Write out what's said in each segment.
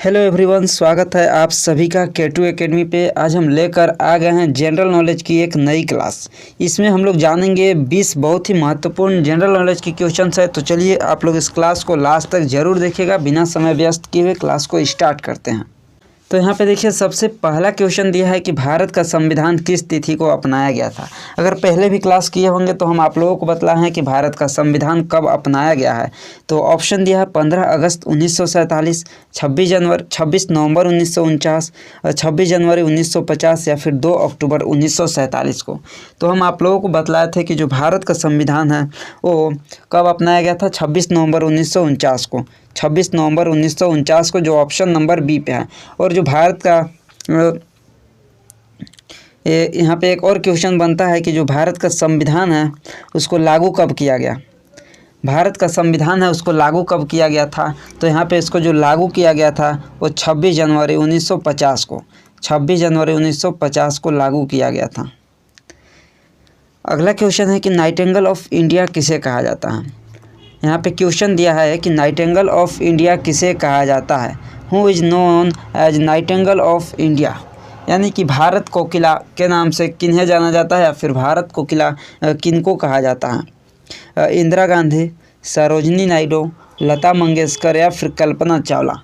Hello everyone, स्वागत है आप सभी का K2 एकेडमी पे। आज हम लेकर आ गए हैं जनरल नॉलेज की एक नई क्लास। इसमें हम लोग जानेंगे 20 बहुत ही महत्वपूर्ण जनरल नॉलेज की क्वेश्चंस है। तो चलिए आप लोग इस क्लास को लास्ट तक ज़रूर देखिएगा। बिना समय व्यस्त किए हुए क्लास को स्टार्ट करते हैं। तो यहाँ पे देखिए, सबसे पहला क्वेश्चन दिया है कि भारत का संविधान किस तिथि को अपनाया गया था। अगर पहले भी क्लास किए होंगे तो हम आप लोगों को बतलाए हैं कि भारत का संविधान कब अपनाया गया है। तो ऑप्शन दिया है 15 अगस्त 1947, 26 नवंबर 1949, 26 जनवरी 1950 या फिर 2 अक्टूबर 1947 को। तो हम आप लोगों को बतलाए थे कि जो भारत का संविधान है वो कब अपनाया गया था, 26 नवंबर 1949 को। 26 नवंबर 1949 को, जो ऑप्शन नंबर बी पे है। और जो भारत का यहाँ पे एक और क्वेश्चन बनता है कि जो भारत का संविधान है उसको लागू कब किया गया। भारत का संविधान है उसको लागू कब किया गया था। तो यहाँ पे इसको जो लागू किया गया था वो 26 जनवरी 1950 को, 26 जनवरी 1950 को लागू किया गया था। अगला क्वेश्चन है कि नाइटिंगेल ऑफ इंडिया किसे कहा जाता है। यहाँ पे क्वेश्चन दिया है कि नाइटिंगेल ऑफ इंडिया किसे कहा जाता है। Who is known as nightingale of India, यानी कि भारत कोकिला के नाम से किन्हें जाना जाता है या फिर भारत कोकिला किनको कहा जाता है। इंदिरा गांधी, सरोजनी नायडू, लता मंगेशकर या फिर कल्पना चावला।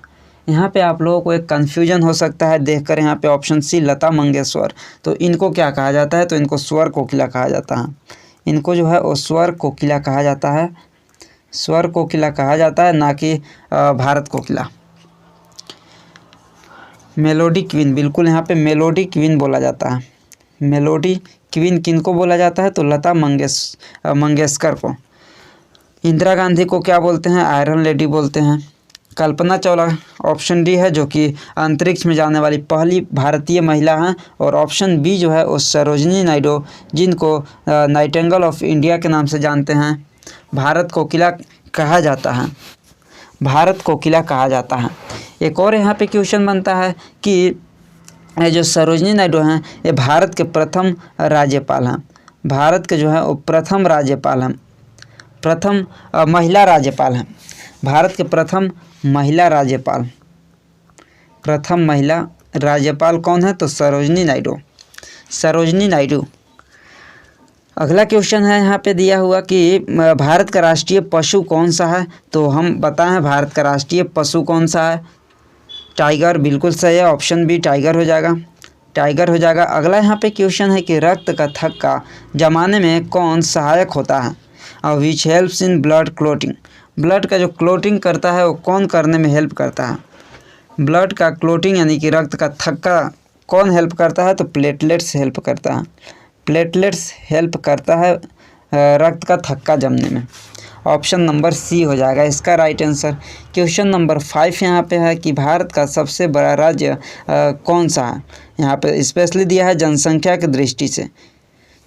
यहाँ पे आप लोगों को एक कन्फ्यूजन हो सकता है देखकर, यहाँ पे ऑप्शन सी लता मंगेशकर। तो इनको क्या कहा जाता है, तो इनको स्वर कोकिला कहा जाता है। इनको जो है वो स्वर कोकिला कहा जाता है, स्वर कोकिला कहा जाता है, ना कि भारत कोकिला। मेलोडी क्वीन, बिल्कुल यहाँ पे मेलोडी क्वीन बोला जाता है। मेलोडी क्वीन किनको बोला जाता है, तो लता मंगेशकर को। इंदिरा गांधी को क्या बोलते हैं, आयरन लेडी बोलते हैं। कल्पना चावला ऑप्शन डी है, जो कि अंतरिक्ष में जाने वाली पहली भारतीय महिला हैं। और ऑप्शन बी जो है वो सरोजनी नायडू, जिनको नाइटिंगेल ऑफ इंडिया के नाम से जानते हैं, भारत कोकिला कहा जाता है, भारत कोकिला कहा जाता है। एक और यहाँ पे क्वेश्चन बनता है कि जो सरोजनी नायडू हैं ये भारत के प्रथम राज्यपाल हैं। भारत के जो है वो प्रथम राज्यपाल हैं, प्रथम महिला राज्यपाल हैं। भारत के प्रथम महिला राज्यपाल, प्रथम महिला राज्यपाल कौन है, तो सरोजनी नायडू, सरोजनी नायडू। अगला क्वेश्चन है यहाँ पे दिया हुआ कि भारत का राष्ट्रीय पशु कौन सा है। तो हम बताएं भारत का राष्ट्रीय पशु कौन सा है। टाइगर, बिल्कुल सही है, ऑप्शन बी टाइगर हो जाएगा, टाइगर हो जाएगा। अगला यहाँ पे क्वेश्चन है कि रक्त का थक्का जमाने में कौन सहायक होता है। Which helps in blood clotting, blood का जो क्लोटिंग करता है वो कौन करने में हेल्प करता है। ब्लड का क्लोटिंग यानी कि रक्त का थक्का कौन हेल्प करता है, तो प्लेटलेट्स हेल्प करता है, प्लेटलेट्स हेल्प करता है रक्त का थक्का जमने में। ऑप्शन नंबर सी हो जाएगा इसका राइट आंसर। क्वेश्चन नंबर 5 यहाँ पे है कि भारत का सबसे बड़ा राज्य कौन सा है। यहाँ पे स्पेशली दिया है जनसंख्या की दृष्टि से,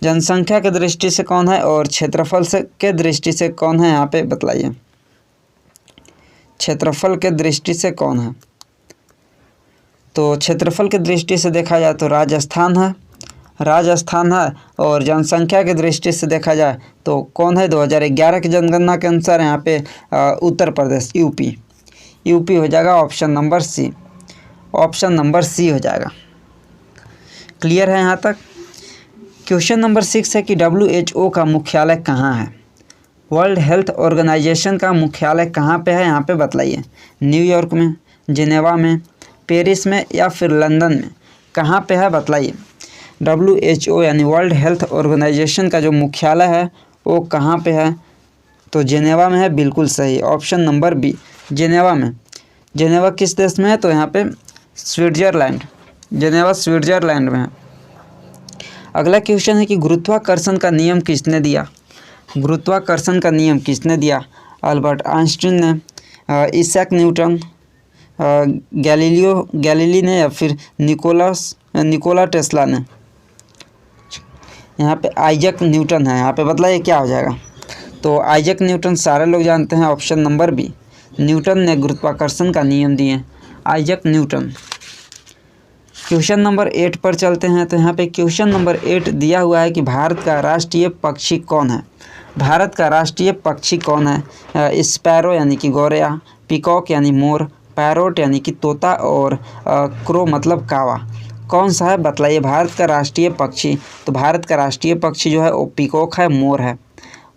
जनसंख्या की दृष्टि से कौन है और क्षेत्रफल से के दृष्टि से कौन है, यहाँ पे बतलाइए। क्षेत्रफल के दृष्टि से कौन है, तो क्षेत्रफल की दृष्टि से देखा जाए तो राजस्थान है, राजस्थान है। और जनसंख्या की दृष्टि से देखा जाए तो कौन है, 2011 की जनगणना के अनुसार यहाँ पे उत्तर प्रदेश, यूपी, यूपी हो जाएगा। Option number C, option number C हो जाएगा। क्लियर है यहाँ तक। क्वेश्चन नंबर 6 है कि WHO का मुख्यालय कहाँ है। वर्ल्ड हेल्थ ऑर्गेनाइजेशन का मुख्यालय कहाँ पे है, यहाँ पे बतलाइए। न्यूयॉर्क में, जिनेवा में, पेरिस में या फिर लंदन में, कहाँ पे है बतलाइए। WHO यानी वर्ल्ड हेल्थ ऑर्गेनाइजेशन का जो मुख्यालय है वो कहाँ पे है, तो जिनेवा में है, बिल्कुल सही, ऑप्शन नंबर बी, जिनेवा में। जिनेवा किस देश में है, तो यहाँ पे स्विट्ज़रलैंड, जिनेवा स्विट्ज़रलैंड में है। अगला क्वेश्चन है कि गुरुत्वाकर्षण का नियम किसने दिया। गुरुत्वाकर्षण का नियम किसने दिया। अल्बर्ट आइंस्टीन ने, इसैक न्यूटन, गैलीली ने या फिर निकोला टेस्ला ने। यहाँ पे आइजैक न्यूटन है, यहाँ पे बतलाइए क्या हो जाएगा। तो आइजैक न्यूटन सारे लोग जानते हैं, ऑप्शन नंबर बी, न्यूटन ने गुरुत्वाकर्षण का नियम दिए, आइजैक न्यूटन। क्वेश्चन नंबर 8 पर चलते हैं। तो यहाँ पे क्वेश्चन नंबर 8 दिया हुआ है कि भारत का राष्ट्रीय पक्षी कौन है। भारत का राष्ट्रीय पक्षी कौन है। स्पैरो यानी कि गौरैया, पीकॉक यानी मोर, पैरोट यानी कि तोता और क्रो मतलब कावा। कौन सा है बतलाइए भारत का राष्ट्रीय पक्षी। तो भारत का राष्ट्रीय पक्षी जो है वो पीकॉक है, मोर है,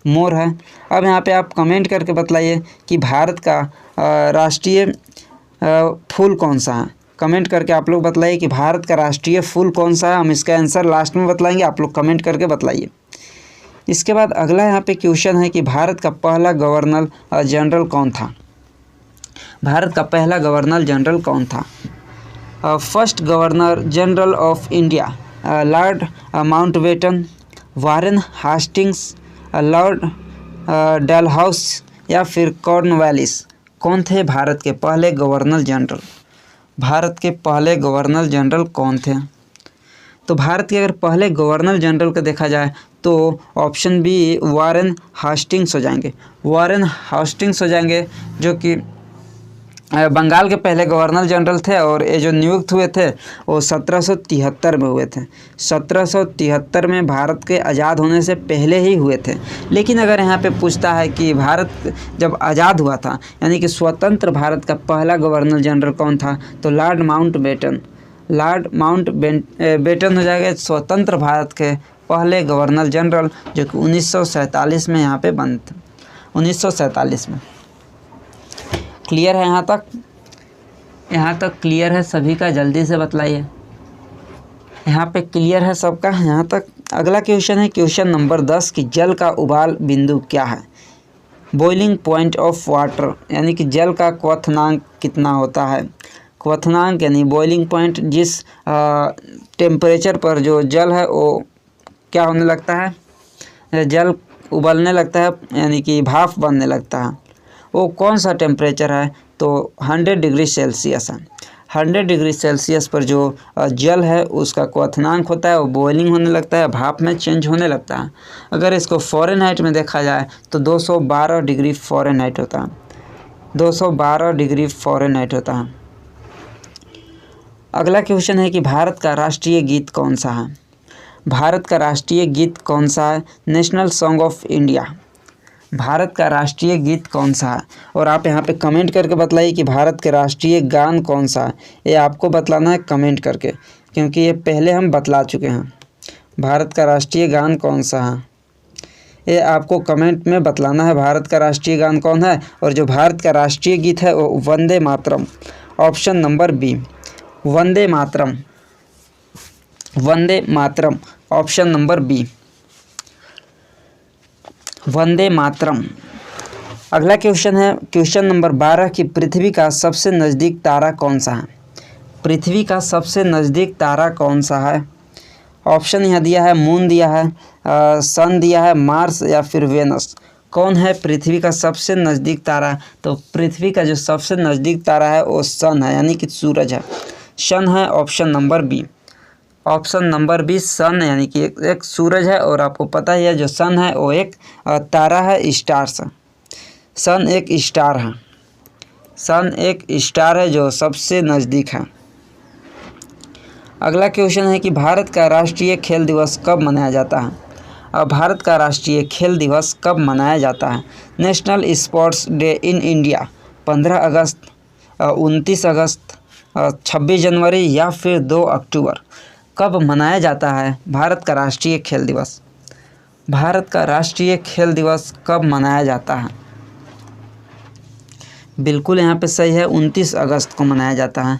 मोर है। अब यहाँ पे आप कमेंट करके बतलाइए कि भारत का राष्ट्रीय फूल कौन सा है। कमेंट करके आप लोग बतलाइए कि भारत का राष्ट्रीय फूल कौन सा है। हम इसका आंसर लास्ट में बतलाएंगे, आप लोग कमेंट करके बतलाइए। इसके बाद अगला यहाँ पे क्वेश्चन है कि भारत का पहला गवर्नर जनरल कौन था। भारत का पहला गवर्नर जनरल कौन था। First governor general of India Lord Mountbatten, Warren Hastings, Lord Dalhousie या फिर कॉर्नवालिस। कौन थे भारत के पहले गवर्नर जनरल। भारत के पहले गवर्नर जनरल कौन थे। तो भारत के अगर पहले गवर्नर जनरल को देखा जाए तो ऑप्शन बी वारेन हास्टिंग्स हो जाएंगे। वारेन हास्टिंग्स हो जाएंगे जो कि बंगाल के पहले गवर्नर जनरल थे और ये जो नियुक्त हुए थे वो 1773 में हुए थे। 1773 में भारत के आज़ाद होने से पहले ही हुए थे। लेकिन अगर यहाँ पे पूछता है कि भारत जब आज़ाद हुआ था यानी कि स्वतंत्र भारत का पहला गवर्नर जनरल कौन था, तो लॉर्ड माउंटबेटन। लॉर्ड माउंटबेटन हो जाएगा स्वतंत्र भारत के पहले गवर्नर जनरल, जो कि 1947 में यहाँ पे बने थे। 1947 में। क्लियर है यहाँ तक। यहाँ तक क्लियर है सभी का, जल्दी से बतलाइए। यहाँ पे क्लियर है सबका यहाँ तक। अगला क्वेश्चन है क्वेश्चन नंबर 10 कि जल का उबाल बिंदु क्या है। बॉइलिंग पॉइंट ऑफ वाटर यानी कि जल का क्वथनांक कितना होता है। क्वथनांक यानी बॉइलिंग पॉइंट, जिस टेम्परेचर पर जो जल है वो क्या होने लगता है, जल उबलने लगता है यानी कि भाप बनने लगता है, वो कौन सा टेम्परेचर है। तो 100 डिग्री सेल्सियस है। 100 डिग्री सेल्सियस पर जो जल है उसका क्वथनांक होता है वो बॉइलिंग होने लगता है, भाप में चेंज होने लगता है। अगर इसको फ़ारेनहाइट में देखा जाए तो 212 डिग्री फ़ारेनहाइट होता है। 212 डिग्री फ़ारेनहाइट होता है। अगला क्वेश्चन है कि भारत का राष्ट्रीय गीत कौन सा है। भारत का राष्ट्रीय गीत कौन सा है। National song of India. Bharat का राष्ट्रीय गीत कौन सा है। और आप यहाँ पे कमेंट करके बतलाइए कि भारत के राष्ट्रीय गान कौन सा है। ये आपको बतलाना है कमेंट करके, क्योंकि ये पहले हम बतला चुके हैं। भारत का राष्ट्रीय गान कौन सा है ये आपको कमेंट में बतलाना है। भारत का राष्ट्रीय गान कौन है। और जो भारत का राष्ट्रीय गीत है वो Vande Mataram, option number B, Vande Mataram. Vande Mataram, option number B, Vande Mataram. अगला क्वेश्चन है क्वेश्चन नंबर 12 कि पृथ्वी का सबसे नज़दीक तारा कौन सा है। पृथ्वी का सबसे नज़दीक तारा कौन सा है। ऑप्शन यहाँ दिया है, मून दिया है, सन दिया है, मार्स या फिर वेनस। कौन है पृथ्वी का सबसे नज़दीक तारा। तो पृथ्वी का जो सबसे नज़दीक तारा है वो सन है यानी कि सूरज है। सन है, option number B. Option number B sun यानी कि एक सूरज है। और आपको पता ही है जो सन है वो एक तारा है, स्टार्स है। सन एक स्टार है। सन एक स्टार है जो सबसे नज़दीक है। अगला क्वेश्चन है कि भारत का राष्ट्रीय खेल दिवस कब मनाया जाता है। अब भारत का राष्ट्रीय खेल दिवस कब मनाया जाता है। National sports day in India 15 अगस्त, 29 अगस्त, 26 जनवरी या फिर 2 अक्टूबर। कब मनाया जाता है भारत का राष्ट्रीय खेल दिवस। भारत का राष्ट्रीय खेल दिवस कब मनाया जाता है। बिल्कुल यहाँ पे सही है, 29 अगस्त को मनाया जाता है।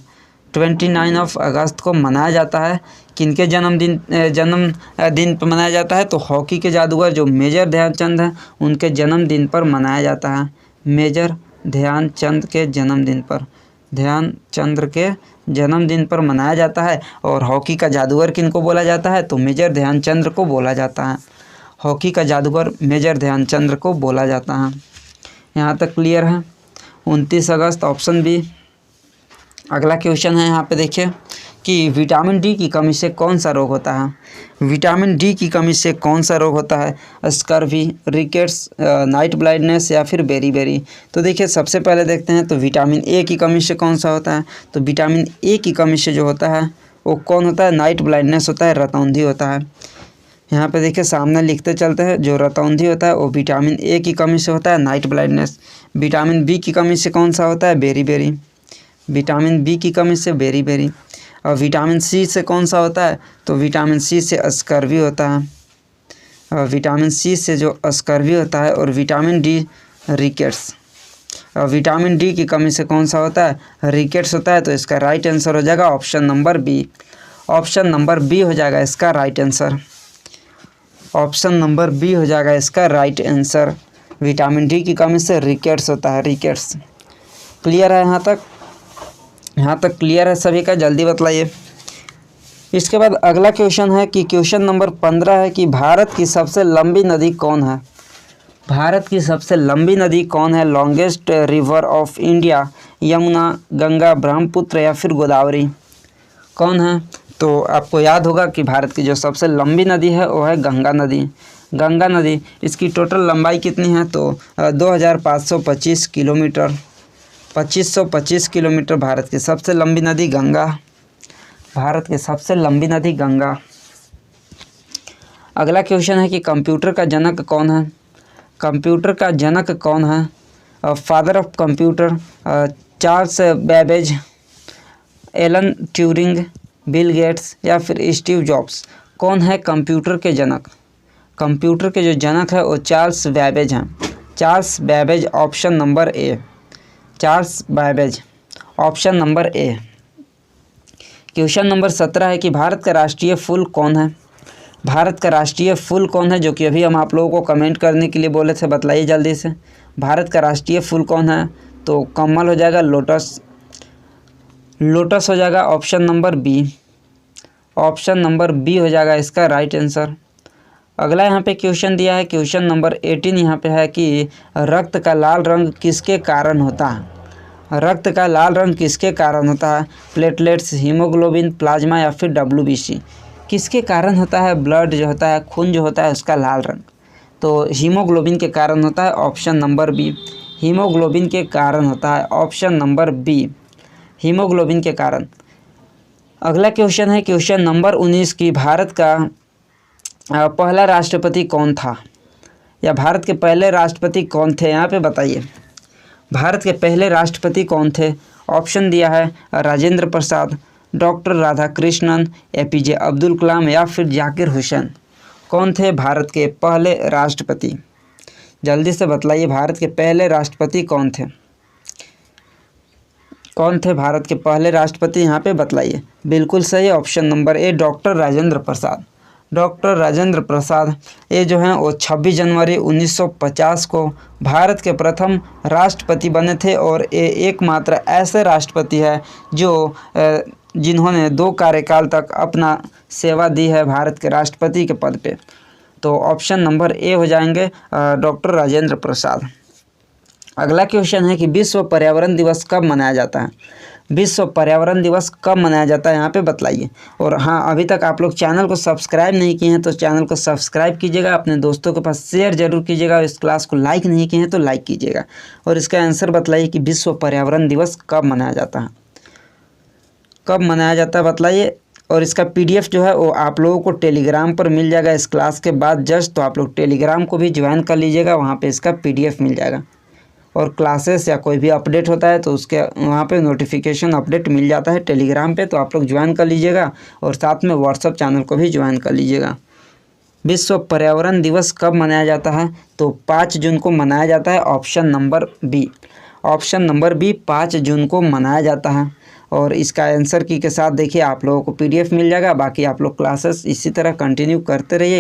29 अगस्त को मनाया जाता है। किनके जन्मदिन पर मनाया जाता है। तो हॉकी के जादूगर जो मेजर ध्यानचंद हैं उनके जन्मदिन पर मनाया जाता है। मेजर ध्यानचंद के जन्मदिन पर, ध्यानचंद के जन्मदिन पर मनाया जाता है। और हॉकी का जादूगर किनको बोला जाता है। तो मेजर ध्यानचंद को बोला जाता है। हॉकी का जादूगर मेजर ध्यानचंद को बोला जाता है। यहाँ तक क्लियर है। 29 अगस्त, ऑप्शन बी। अगला क्वेश्चन है यहाँ पे देखिए कि विटामिन डी की कमी से कौन सा रोग होता है। विटामिन डी की कमी से कौन सा रोग होता है। स्कर्वी, रिकेट्स, नाइट ब्लाइंडनेस या फिर बेरी। तो देखिए सबसे पहले देखते हैं तो विटामिन ए की कमी से कौन सा होता है। तो विटामिन ए की कमी से जो होता है वो कौन होता है। नाइट ब्लाइंडनेस होता है, रतौंधी होता है। यहाँ पे देखिए सामने लिखते चलते हैं, जो रतौंधी होता है वो विटामिन ए की कमी से होता है, नाइट ब्लाइंडनेस। विटामिन बी की कमी से कौन सा होता है। बेरी। विटामिन बी की कमी से बेरी। और विटामिन सी से कौन सा होता है, तो विटामिन सी से स्कर्वी होता है, और विटामिन सी से जो स्कर्वी होता है। और विटामिन डी रिकेट्स, और विटामिन डी की कमी से कौन सा होता है, रिकेट्स होता है। तो इसका राइट आंसर हो जाएगा option number B. Option number B हो जाएगा इसका right answer. Option number B हो जाएगा इसका राइट आंसर। विटामिन डी की कमी से रिकेट्स होता है, रिकेट्स। क्लियर है यहाँ तक? यहाँ तक क्लियर है सभी का? जल्दी बतलाइए। इसके बाद अगला क्वेश्चन है कि क्वेश्चन नंबर 15 है कि भारत की सबसे लंबी नदी कौन है? भारत की सबसे लंबी नदी कौन है? Longest river of India, Yamuna, Ganga, Brahmaputra या फिर गोदावरी, कौन है? तो आपको याद होगा कि भारत की जो सबसे लंबी नदी है वो है गंगा नदी। गंगा नदी, इसकी टोटल लंबाई कितनी है? तो 2525 किलोमीटर, 2525 किलोमीटर। भारत की सबसे लंबी नदी गंगा, भारत की सबसे लंबी नदी गंगा। अगला क्वेश्चन है कि कंप्यूटर का जनक कौन है? कंप्यूटर का जनक कौन है? Father of computer, Charles Babbage, Alan Turing, Bill Gates या फिर स्टीव जॉब्स, कौन है कंप्यूटर के जनक? कंप्यूटर के जो जनक है वो चार्ल्स बेबेज हैं, चार्ल्स बेबेज। ऑप्शन नंबर ए, चार्ल्स बेबेज, ऑप्शन नंबर ए। क्वेश्चन नंबर 17 है कि भारत का राष्ट्रीय फूल कौन है? भारत का राष्ट्रीय फूल कौन है? जो कि अभी हम आप लोगों को कमेंट करने के लिए बोले थे, बताइए जल्दी से। भारत का राष्ट्रीय फूल कौन है? तो कमल हो जाएगा, लोटस, लोटस हो जाएगा। Option number B, option number B हो जाएगा इसका राइट आंसर। अगला यहाँ पे क्वेश्चन दिया है, क्वेश्चन नंबर 18 यहाँ पे है कि रक्त का लाल रंग किसके कारण होता है? रक्त का लाल रंग किसके कारण होता है? प्लेटलेट्स, हीमोग्लोबिन, प्लाज्मा या फिर WBC, किसके कारण होता है ब्लड जो होता है, खून जो होता है उसका लाल रंग? तो हीमोग्लोबिन के कारण होता है। ऑप्शन नंबर बी, हीमोग्लोबिन के कारण होता है। ऑप्शन नंबर बी, हीमोग्लोबिन के कारण। अगला क्वेश्चन है क्वेश्चन नंबर 19 की भारत का पहला राष्ट्रपति कौन था, या भारत के पहले राष्ट्रपति कौन थे? यहाँ पे बताइए, भारत के पहले राष्ट्रपति कौन थे? ऑप्शन दिया है राजेंद्र प्रसाद, डॉक्टर राधाकृष्णन, APJ अब्दुल कलाम या फिर जाकिर हुसैन, कौन थे भारत के पहले राष्ट्रपति? जल्दी से बतलाइए, भारत के पहले राष्ट्रपति कौन थे? कौन थे भारत के पहले राष्ट्रपति? यहाँ पे बतलाइए। बिल्कुल सही, option number A, doctor Rajendra Prasad. Doctor Rajendra Prasad ये जो हैं वो 26 जनवरी 1950 को भारत के प्रथम राष्ट्रपति बने थे, और ये एकमात्र ऐसे राष्ट्रपति है जो जिन्होंने 2 कार्यकाल तक अपना सेवा दी है भारत के राष्ट्रपति के पद पे। तो ऑप्शन नंबर ए हो जाएंगे डॉक्टर राजेंद्र प्रसाद। अगला क्वेश्चन है कि विश्व पर्यावरण दिवस कब मनाया जाता है? विश्व पर्यावरण दिवस कब मनाया जाता है? यहाँ पे बतलाइए। और हाँ, अभी तक आप लोग चैनल को सब्सक्राइब नहीं किए हैं तो चैनल को सब्सक्राइब कीजिएगा, अपने दोस्तों के पास शेयर जरूर कीजिएगा, इस क्लास को लाइक नहीं किए हैं तो लाइक कीजिएगा। और इसका आंसर बतलाइए कि विश्व पर्यावरण दिवस कब मनाया जाता है? कब मनाया जाता है बतलाइए। और इसका PDF जो है वो आप लोगों को टेलीग्राम पर मिल जाएगा इस क्लास के बाद जस्ट, तो आप लोग टेलीग्राम को भी ज्वाइन कर लीजिएगा, वहाँ पे इसका PDF मिल जाएगा। और क्लासेस या कोई भी अपडेट होता है तो उसके वहाँ पे नोटिफिकेशन अपडेट मिल जाता है टेलीग्राम पे, तो आप लोग ज्वाइन कर लीजिएगा, और साथ में व्हाट्सअप चैनल को भी ज्वाइन कर लीजिएगा। विश्व पर्यावरण दिवस कब मनाया जाता है? तो 5 जून को मनाया जाता है। Option number B, option number B, 5 जून को मनाया जाता है। और इसका आंसर की के साथ देखिए आप लोगों को PDF मिल जाएगा। बाकी आप लोग क्लासेस इसी तरह कंटिन्यू करते रहिए।